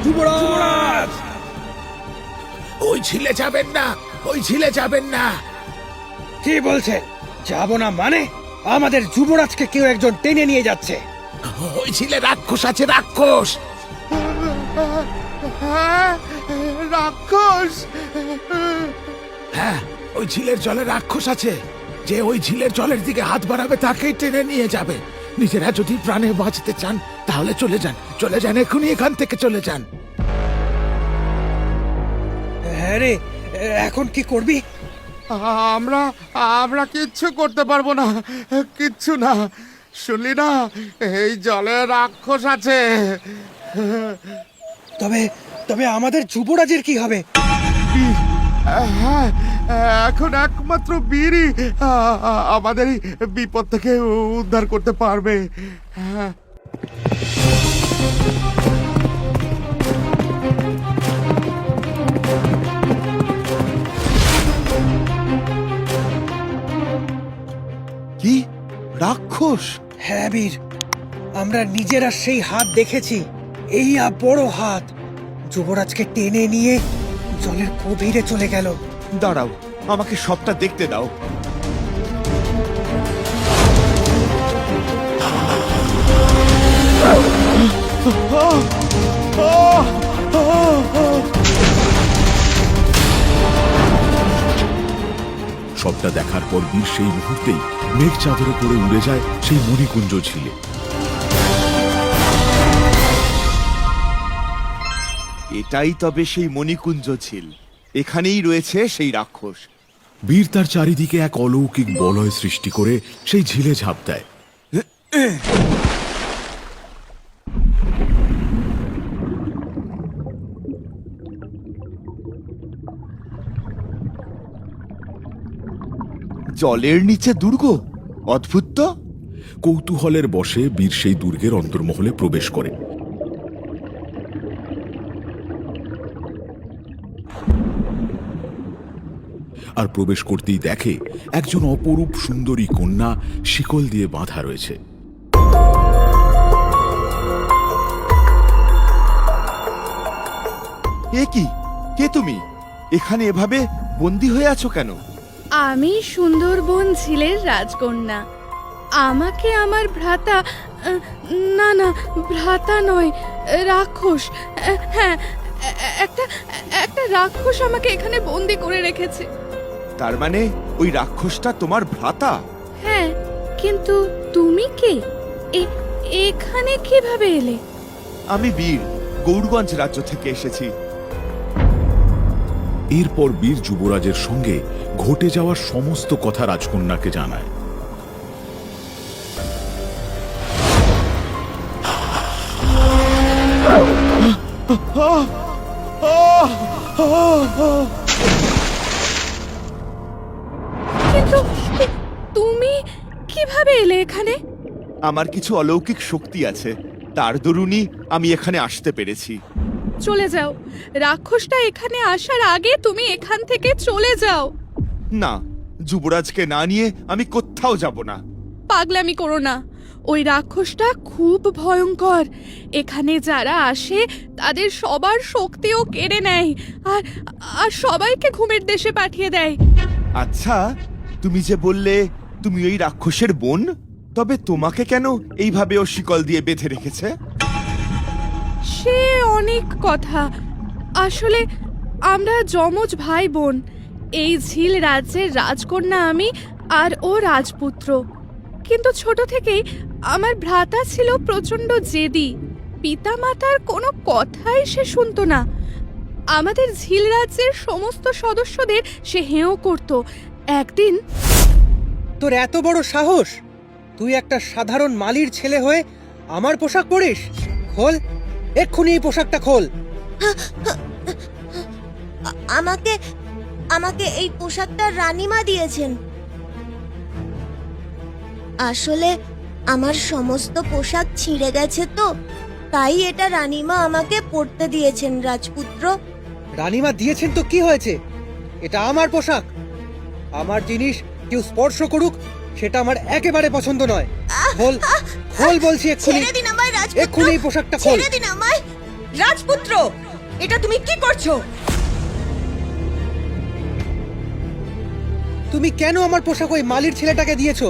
যুবরাজ! ওই ঝিলে যাবেন না, ওই ঝিলে যাবেন না। কি বলছেন? যাব না মানে? আমাদের যুবরাজকে কেউ একজন টেনে নিয়ে যাচ্ছে। ওই ঝিলে রাক্ষস আছে, রাক্ষস। রাক্ষস! হ্যাঁ, ওই ঝিলের জলে রাক্ষস আছে। যে ওই ঝিলের জলের দিকে হাত বাড়াবে তাকেই টেনে নিয়ে যাবে। নিজেরা যদি প্রাণে বাঁচতে চান তাহলে চলে যান, চলে যান, এখনই এখান থেকে চলে যান। হ্যাঁ রে, এখন কি করবি? আমরা আমরা কিচ্ছু করতে পারবো না, কিচ্ছু না। শুনলি না, এই জলে রাক্ষস আছে। তবে তবে আমাদের যুবরাজের কি হবে? হ্যাঁ, এখন একমাত্র বীরই আমাদের এই বিপদ থেকে উদ্ধার করতে পারবে। হ্যাঁ। কি রাক্ষস? হ্যাঁ বীর, আমরা নিজেরা সেই হাত দেখেছি। এই বড় হাত যুবরাজকে টেনে নিয়ে জলের গভীরে চলে গেল। দাঁড়াও, আমাকে সবটা দেখতে দাও। সবটা দেখার পর বীর সেই মুহূর্তেই মেঘ চাদরে পড়ে উড়ে যায় সেই মণিকুঞ্জ ঝিলে। এটাই তবে সেই মণিকুঞ্জ ঝিল। এখানেই রয়েছে সেই রাক্ষস। বীর তার চারিদিকে এক অলৌকিক বলয় সৃষ্টি করে সেই ঝিলে ঝাঁপ দেয়। জলের নিচে দুর্গ, অদ্ভুত তো। কৌতূহলের বশে বীর সেই দুর্গের অন্তর্মহলে প্রবেশ করে। আর প্রবেশ করতেই দেখে একজন অপরূপ সুন্দরী কন্যা শিকল দিয়ে বাঁধা রয়েছে। এ কি? কে তুমি? এখানে এভাবে বন্দী হয়ে আছো কেন? আমি সুন্দরবন ঝিলের রাজকন্যা। আমাকে আমার ভ্রাতা, না না, ভ্রাতা নয়, রাক্ষস, হ্যাঁ, একটা একটা রাক্ষস আমাকে এখানে বন্দি করে রেখেছে। তার মানে ওই রাক্ষসটা তোমার ভ্রাতা? হ্যাঁ, কিন্তু তুমি কে? এখানে কিভাবে এলে? আমি বীর, গৌরগঞ্জ রাজ্য থেকে এসেছি। এরপর বীর যুবরাজের সঙ্গে ঘটে যাওয়ার সমস্ত কথা রাজকন্যাকে জানায়। কিন্তু তুমি কিভাবে এলে এখানে? আমার কিছু অলৌকিক শক্তি আছে, তার দরুনই আমি এখানে আসতে পেরেছি। চলে যাও, রাক্ষসটা এখানে আসার আগে তুমি এখান থেকে চলে যাও। না, যুবরাজকে না নিয়ে আমি কোথাও যাব না। পাগলামি করো না, ওই রাক্ষসটা খুব ভয়ঙ্কর। এখানে যারা আসে তাদের সবার শক্তিও কেড়ে নেয়, আর আর সবাইকে ঘুমের দেশে পাঠিয়ে দেয়। আচ্ছা, তুমি যে বললে তুমি ওই রাক্ষসের বোন, তবে তোমাকে কেন এইভাবে ও শিকল দিয়ে বেঁধে রেখেছে? সে অনেক কথা। আসলে আমরা যমজ ভাই বোন। এই ঝিল রাজ্যের রাজকন্যা আমি, আর ও রাজপুত্র। কিন্তু ছোট থেকেই আমার ভ্রাতা ছিল প্রচন্ড জেদি। পিতামাতার কোনো কথাই সে শুনতো না। আমাদের ঝিল রাজ্যের সমস্ত সদস্যদের সে হেয় করত। একদিন, তোর এত বড় সাহস! তুই একটা সাধারণ মালির ছেলে হয়ে আমার পোশাক পরিস? খোল, এক্ষুনি এই পোশাকটা খোল। আমাকে আমাকে এই পোশাকটা রানীমা দিয়েছেন। আসলে আমার সমস্ত পোশাক ছিঁড়ে গেছে, তো তাই এটা রানীমা আমাকে পরতে দিয়েছেন রাজপুত্র। রানীমা দিয়েছেন তো কি হয়েছে? এটা আমার পোশাক। আমার জিনিস কেউ স্পর্শ করুক সেটা আমার একেবারে পছন্দ নয়। খোল, খোল বলছি এক্ষুনি। ছেড়ে দিন আমায় রাজপুত্র, এক্ষুনি এই পোশাকটা খোল। ছেড়ে দিন আমায় রাজপুত্র। এটা তুমি কি করছো? তুমি কেন আমার পোশাক ওই মালির ছেলেটাকে দিয়েছো?